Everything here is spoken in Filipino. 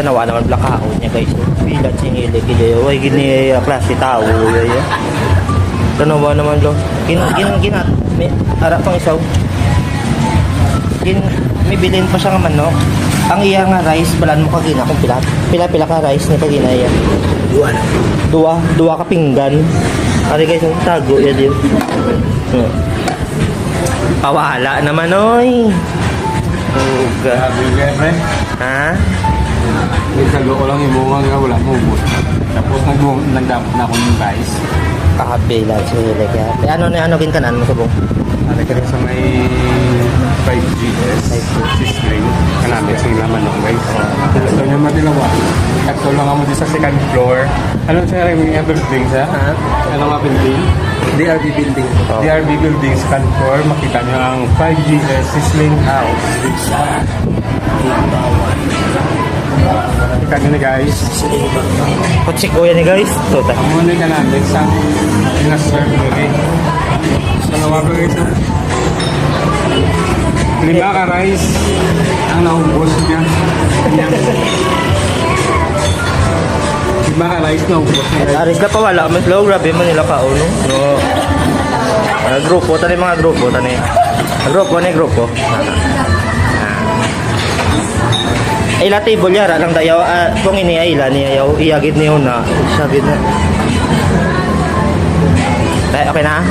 nawa naman blackout niya guys. Pila singili kaya way gini klase tao yaya. Tanawa naman lo. Ginat may ara pang isaw. May bilin pa siya nga manok. Ang iya nga rice balan mo kagina kung pila ka rice ni kagina iya. Dua ka pinggan. Ari guys ang tago ya din. Pawala naman oy. Uga. Ha? Nagsago ko lang yung bunga nga wala mo ubos. Tapos nagdamot na ako ng rice. Kakabila sila kaya. Ano gin kanan mo subong? Ano ka rin sa may 5GS Sisling. Kanamit sa laman ng guys. Ito yung matilawa. Ito lang ako sa second floor. Ano sa rin yung building sa? Ano nga building? DRB building. DRB building second floor. Makita nyo ang 5GS Sisling House. Makita nyo na guys. Kutsi ko yan guys. Tota. Ang muna ka namin sa na-serve mo rin. Dalawa ko ito. 5 ka rice. Ang naubos niya. 5 ka rice naubos niya. Aris na pawala. Mas low. Grabe man nila ka. No. Grupo. Tani mga grupo. Grupo. Ila table yara lang dayaw. Kung ini ay ila niya yaw. Iyagid niyo na. Sagid na. Okay na?